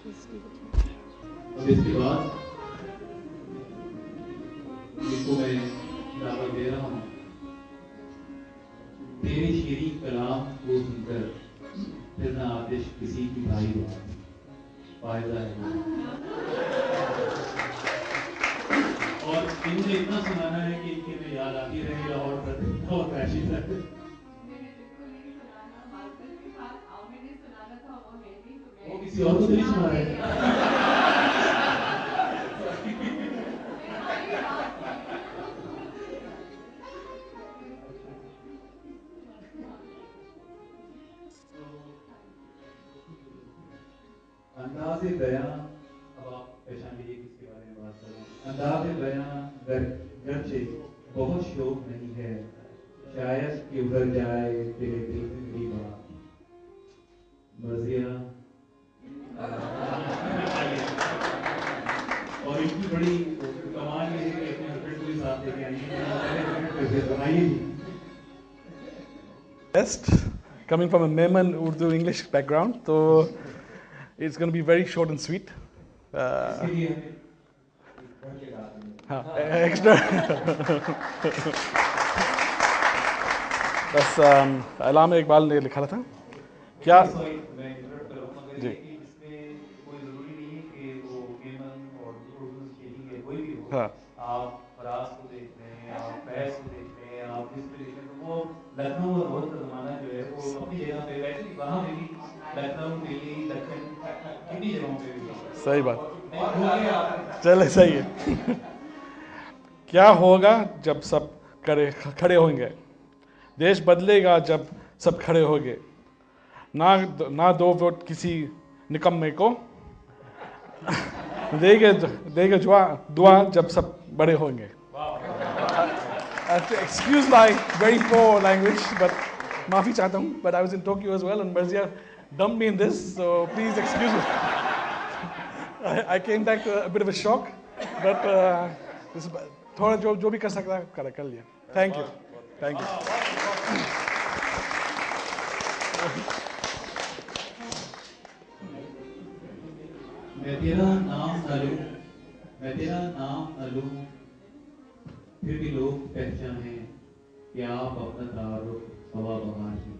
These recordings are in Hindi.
अब इसके बाद जिसको मैं दावत दे रहा हूँ, तेरी शीरी कलाम को सुनकर फिर ना आतिश किसी की भाई बात फायदा है। और इन्हें इतना सुनाना है कि इनकी में याद आती रहे लाहौर और फैशन तक। वो किसी और को तो नहीं सुना रहे। अंदाज़े बयां, अब आप पहचान लीजिए किसके बारे में बात कर रहे हैं। अंदाज़े बयां गर्चे बहुत शौक नहीं है, शायद कि उधर जाए तेरे दिल की बात। मर्जिया और इनकी बड़ी कमाल ये है कि अपने हस्बैंड को भी साथ लेके आई है। Best, coming from a Memon Urdu English background, so it's going to be very short and sweet. Extra. बस अलामा इकबाल ने लिखा था क्या जी हाँ आप फराज को देख रहे हैं, आप फैज को देख रहे हैं, आप जिस पे देख रहे हैं, तो वो लखनऊ और बहुत ज़माना जो है वो अपनी जगह पे, वैसे भी वहाँ पे भी लखनऊ, दिल्ली, दक्षिण कितनी जगहों पे भी सही बात चले सही है। क्या होगा जब सब खड़े होंगे, देश बदलेगा जब सब खड़े होंगे, ना दो वोट किसी निकम्मे को, देगा दुआ जब सब बड़े होंगे। Excuse my very poor language, but माफ़ी चाहता हूँ, but I was in Tokyo as well and Marzia dumped me in this, so please excuse me. I came back to a bit of a shock, but थोड़ा जो भी कर सकता है कर लिया। Thank you. मैं तेरा नाम न लूं, फिर भी लोग पहचाने कि आप अपना तारुफ हवा बहार की,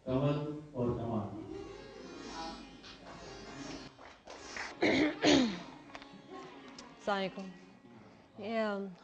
कमल और कमाल। अस्सलामुअलैकुम। ये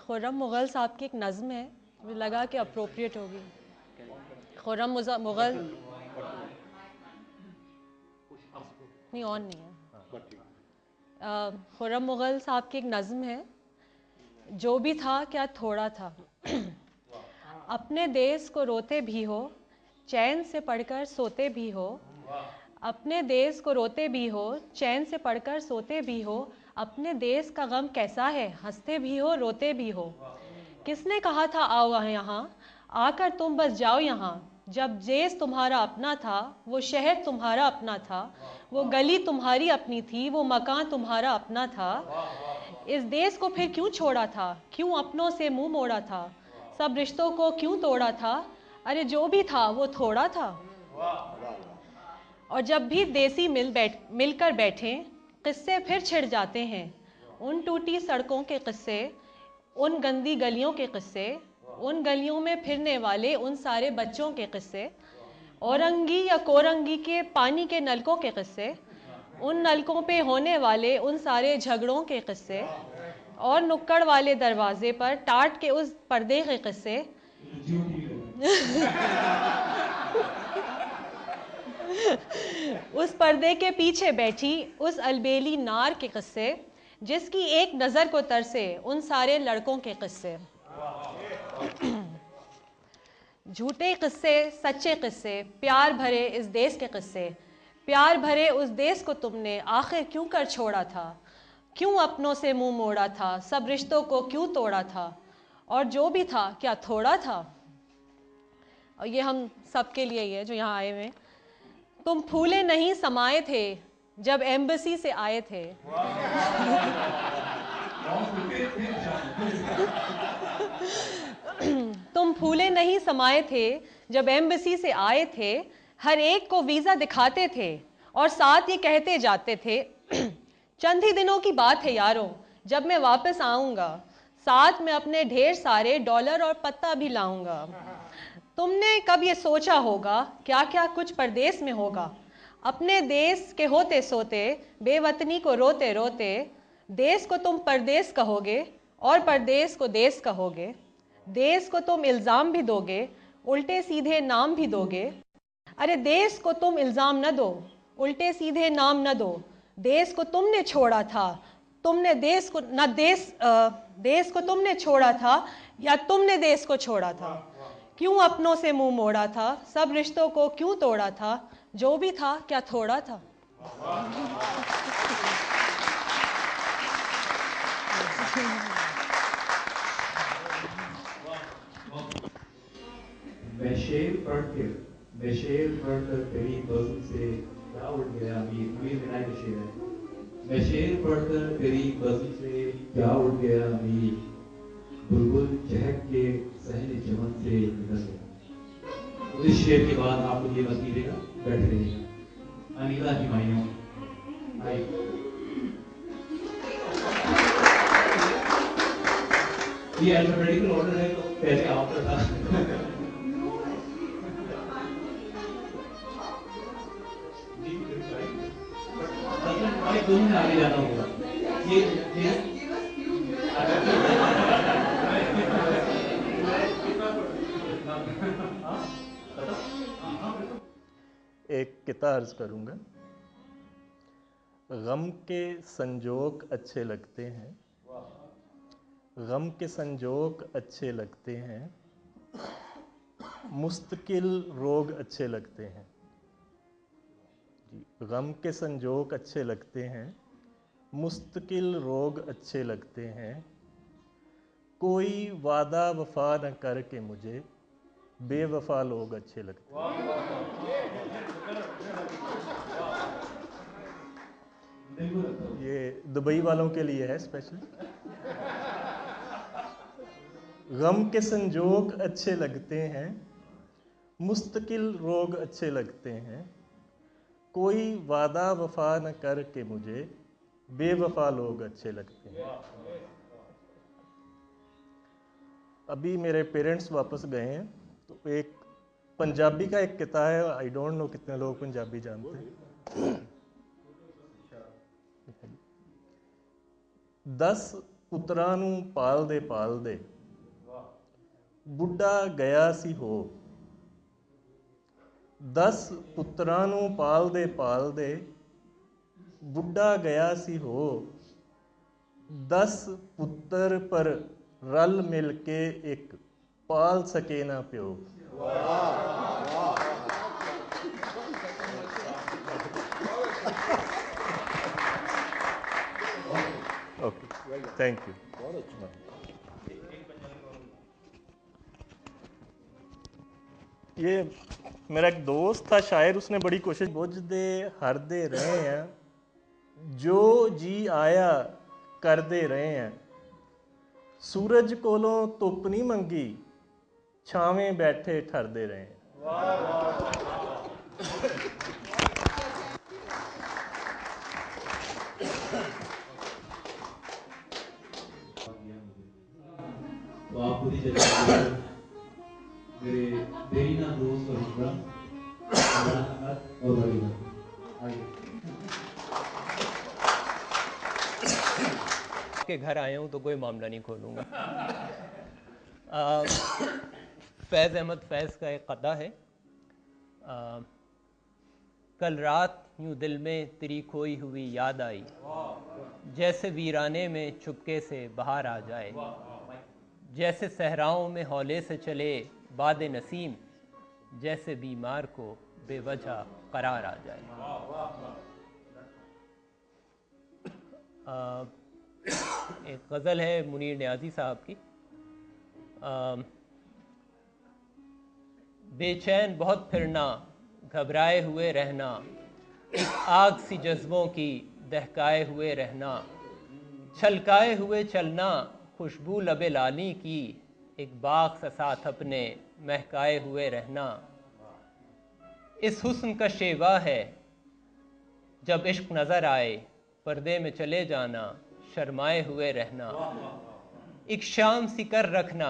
खुर्रम मुग़ल साहब की एक नज़्म है, मुझे लगा कि अप्रोप्रिएट होगी। खुर्रम मुग़ल नहीं ऑन नहीं है। खुर्रम मुग़ल साहब की एक नज़्म है, जो भी था क्या थोड़ा था, अपने देश को रोते भी हो, चैन से पढ़कर सोते भी हो, अपने देश को रोते भी हो, चैन से पढ़कर सोते भी हो, अपने देश का गम कैसा है, हंसते भी हो रोते भी हो। किसने कहा था आओ यहाँ, आकर तुम बस जाओ यहाँ, जब देश तुम्हारा अपना था, वो शहर तुम्हारा अपना था, वो गली तुम्हारी अपनी थी, वो मकान तुम्हारा अपना था। इस देश को फिर क्यों छोड़ा था, क्यों अपनों से मुंह मोड़ा था, सब रिश्तों को क्यों तोड़ा था, अरे जो भी था वो थोड़ा था। और जब भी देसी मिलकर बैठें, किस्से फिर छिड़ जाते हैं, उन टूटी सड़कों के किस्से, उन गंदी गलियों के किस्से, उन गलियों में फिरने वाले उन सारे बच्चों के किस्से, औरंगी या कोरंगी के पानी के नलकों के किस्से, उन नलकों पे होने वाले उन सारे झगड़ों के किस्से, और नुक्कड़ वाले दरवाजे पर टाट के उस पर्दे के किस्से, उस पर्दे के पीछे बैठी उस अलबेली नार के किस्से, जिसकी एक नज़र को तरसे उन सारे लड़कों के किस्से। झूठे किस्से सच्चे किस्से, प्यार भरे इस देश के किस्से, प्यार भरे उस देश को तुमने आखिर क्यों कर छोड़ा था, क्यों अपनों से मुंह मोड़ा था, सब रिश्तों को क्यों तोड़ा था, और जो भी था क्या थोड़ा था। और ये हम सब के लिए ही है जो यहाँ आए हुए। तुम फूले नहीं समाये थे जब एम्बेसी से आए थे, तुम फूले नहीं समाये थे जब एम्बेसी से आए थे, हर एक को वीज़ा दिखाते थे और साथ ये कहते जाते थे चंद ही दिनों की बात है यारों, जब मैं वापस आऊंगा साथ में अपने ढेर सारे डॉलर और पत्ता भी लाऊंगा। तुमने कब ये सोचा होगा क्या क्या कुछ परदेश में होगा, अपने देश के होते सोते बेवतनी को रोते रोते, देश को तुम परदेश कहोगे और परदेश को देश कहोगे, देश को तुम इल्ज़ाम भी दोगे उल्टे सीधे नाम भी दोगे। अरे देश को तुम इल्ज़ाम न दो उल्टे सीधे नाम न दो, देश को तुमने छोड़ा था, तुमने देश को न देश को तुमने छोड़ा था या तुमने देश को छोड़ा था, क्यों अपनों से मुंह मोड़ा था, सब रिश्तों को क्यों तोड़ा था, जो भी था क्या थोड़ा था। मैं शेर पढ़कर तेरी बज़म से क्या उड़ गया अमीर, अमीर विनाय का शेर है। मैं शेर पढ़कर तेरी बज़म से क्या उड़ गया अमीर, बुलबुल चहक के सहने चमन से निकल गया। तो इस शेर के बाद आपको ये मत कीजिएगा, बैठ रहिएगा। अनीला हिमायूं आई। ये अल्फाबेटिकल ऑर्डर है, तो पहले आपका था। दोनों में आगे जाना होगा। ये एक किता अर्ज करूँगा। गम के संजोग अच्छे लगते हैं, गम के संजोग अच्छे लगते हैं, मुस्तकिल रोग अच्छे लगते हैं। गम के संजोग अच्छे लगते हैं, मुस्तकिल रोग अच्छे लगते हैं, कोई वादा वफा न करके मुझे बेवफा लोग अच्छे लगते हैं। ये दुबई वालों के लिए है स्पेशल। गम के संजोग अच्छे लगते हैं, मुस्तकिल रोग अच्छे लगते हैं, कोई वादा वफा न करके मुझे बेवफा लोग अच्छे लगते हैं। अभी मेरे पेरेंट्स वापस गए हैं, तो एक पंजाबी का एक किता है, आई डोंट नो कितने लोग पंजाबी जानते हैं। 10 पुत्रां नूं पाल दे बुढ़ा गया सी हो। 10 पुत्रां नूं पाल दे बुढ़ा गया सी हो, 10 पुत्र पर रल मिल के एक पाल सके ना प्यो। Okay, thank you. ये मेरा एक दोस्त था शायर, उसने बड़ी कोशिश, बुझ दे हर दे रहे हैं, जो जी आया कर दे रहे हैं, सूरज कोलों धुप नहीं मंगी, छावें बैठे ठरदे रहे हैं। तो आप खुद ही चलिए, मेरे देरीना दोस्त और हमरा और बड़ी के घर आया हूँ तो कोई मामला नहीं खोलूँगा। फैज़ अहमद फैज़ का एक कता है। कल रात यूँ दिल में तेरी खोई हुई याद आई, जैसे वीराने में चुपके से बाहर आ जाए, जैसे सहराओं में हौले से चले बाद नसीम, जैसे बीमार को बेवजह करार आ जाए। एक गज़ल है मुनीर नियाज़ी साहब की। बेचैन बहुत फिरना, घबराए हुए रहना, एक आग सी जज्बों की दहकाए हुए रहना, छलकाए हुए चलना, खुशबू लबे लाली की, एक बाग सा साथ अपने महकाए हुए रहना। इस हुस्न का शेवा है जब इश्क नज़र आए पर्दे में चले जाना, शर्माए हुए रहना, एक शाम सी कर रखना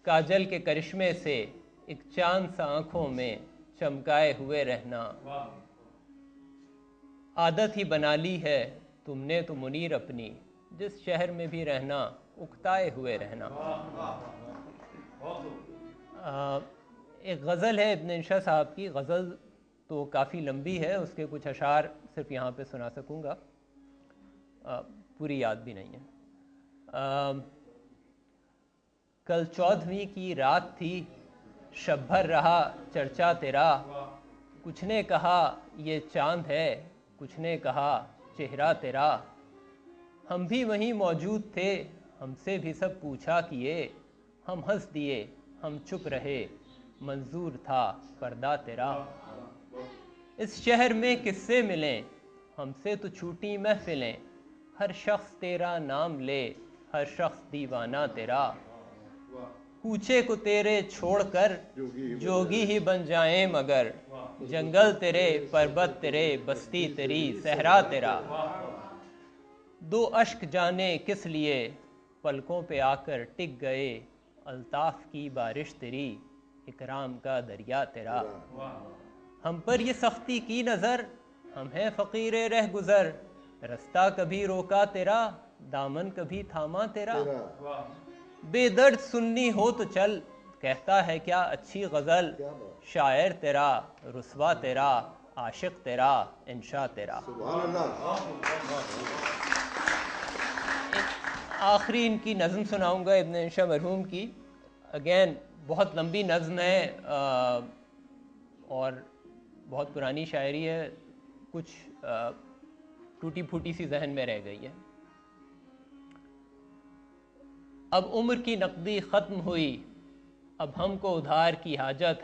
काजल के करिश्मे से, एक चांद सा आंखों में चमकाए हुए रहना। आदत ही बना ली है तुमने तो मुनीर अपनी, जिस शहर में भी रहना उकताए हुए रहना। एक गज़ल है इब्न इंशा साहब की, गज़ल तो काफ़ी लंबी है, उसके कुछ अशार सिर्फ यहाँ पे सुना सकूँगा, पूरी याद भी नहीं है। कल 14वीं की रात थी, शब भर रहा चर्चा तेरा, कुछ ने कहा ये चांद है, कुछ ने कहा चेहरा तेरा। हम भी वहीं मौजूद थे, हमसे भी सब पूछा किए, हम हंस दिए हम चुप रहे, मंजूर था पर्दा तेरा। इस शहर में किस्से मिलें, हमसे तो छूटी महफिलें, हर शख्स तेरा नाम ले, हर शख्स दीवाना तेरा। कूचे को तेरे छोड़कर जोगी ही बन जाएं मगर, जंगल तेरे पर्वत तेरे बस्ती तेरी सहरा तेरा। दो अश्क जाने किस लिए पलकों पे आकर टिक गए, अल्ताफ की बारिश तेरी इकराम का दरिया तेरा। हम पर ये सख्ती की नज़र, हम हैं फ़कीरे रह गुज़र, रास्ता कभी रोका तेरा, दामन कभी थामा तेरा। बेदर्द सुन्नी हो तो चल, कहता है क्या अच्छी गज़ल, शायर तेरा रुस्वा तेरा, आशिक तेरा इंशा तेरा। आखिरी इनकी नज़म सुनाऊंगा इब्न इंशा मरहूम की। अगेन बहुत लंबी नज़म है और बहुत पुरानी शायरी है, कुछ टूटी फूटी सी जहन में रह गई है। अब उम्र की नकदी ख़त्म हुई, अब हमको उधार की हाजत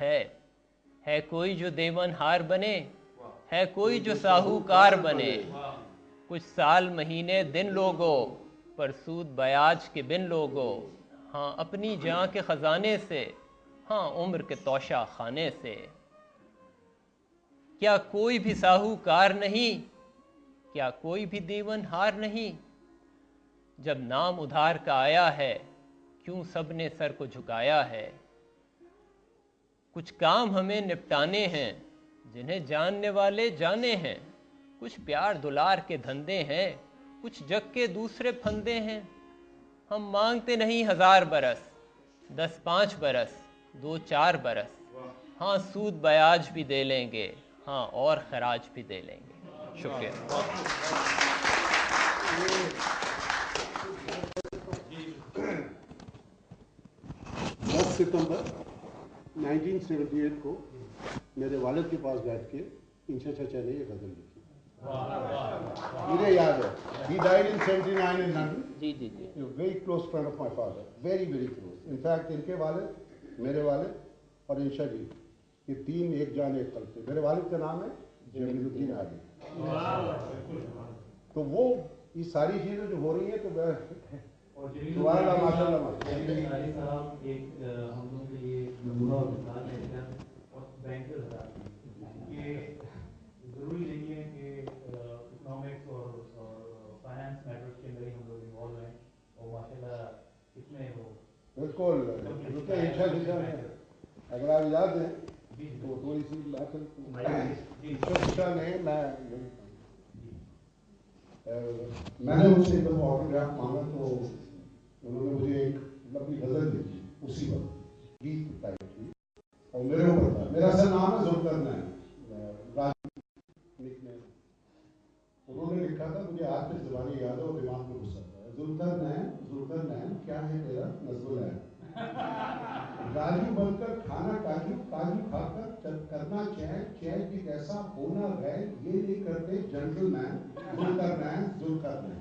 है कोई जो देवन हार बने, है कोई जो साहूकार बने। कुछ साल महीने दिन लोगो, पर सूद ब्याज के बिन लोगो, हाँ अपनी जान के ख़जाने से, हाँ उम्र के तोशा खाने से। क्या कोई भी साहूकार नहीं, क्या कोई भी देवन हार नहीं, जब नाम उधार का आया है, क्यों सबने सर को झुकाया है। कुछ काम हमें निपटाने हैं, जिन्हें जानने वाले जाने हैं, कुछ प्यार दुलार के धंधे हैं, कुछ जग के दूसरे फंदे हैं। हम मांगते नहीं 1000 बरस, 10-5 बरस, 2-4 बरस, हाँ सूद ब्याज भी दे लेंगे, हाँ और खराज भी दे लेंगे। शुक्रिया। 10 सितंबर 1978 को मेरे वालिद के पास बैठ के इंशा चाचा ने ये गज़ल लिखी। मुझे याद है, he died in 79 in London. Ji ji ji. Very close friend of my father, very close. In fact, इनके वालिद, मेरे वालिद और इंशा जी, ये तीन एक जान एक कल थे। मेरे वालिद का नाम है जमीलुद्दीन आली। तो वो ये सारी चीज़ें जो हो रही हैं तो मैं माशाल्लाह एक हम लोग के लिए नमूना और मिसाल है और बैंकर ये ज़रूरी नहीं है कि इकोनॉमिक्स और फाइनेंस मैटर्स के अंदर ही हम लोग इन्वॉल्व हैं और माशाल्लाह इसमें वो बिल्कुल अगर आप याद हैं तो थोड़ी सी बात मैंने उनसे एक दफ़ा ऑटोग्राफ मांगा तो उन्होंने मुझे एक लंबी गज़ल दी थी, उसी वक्त गीत टाइप थी और मेरे ऊपर था। मेरा असल नाम है जुल्करनैन, उन्होंने लिखा था, मुझे आज तक ज़बानी याद है और दिमाग में घुस सकता है। जुल्करनैन क्या है तेरा नज़्बुल-ऐन, राजू बनकर खाना काजू, काजू खाकर करना चैन भी कैसा होना गैर, ये नहीं करते जेंटलमैन, जुल्करनैन।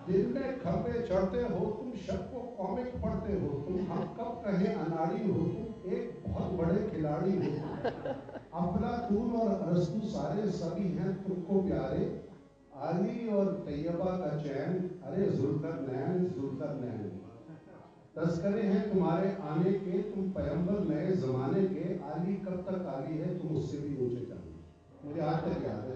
दिन में खंबे चढ़ते हो तुम, शब को कॉमिक पढ़ते हो तुम, हम कब कहे अनाड़ी हो तुम, एक बहुत बड़े खिलाड़ी हो तुम। अफलातून और अरस्तु सारे सभी हैं तुमको प्यारे, आली और तैयबा का चैन, अरे जुल्करनैन। तस्करे हैं तुम्हारे आने के, तुम पैगंबर नए जमाने के, आली कब तक आली है तुम उससे भी ऊंचे जाओ। मुझे आज तक याद है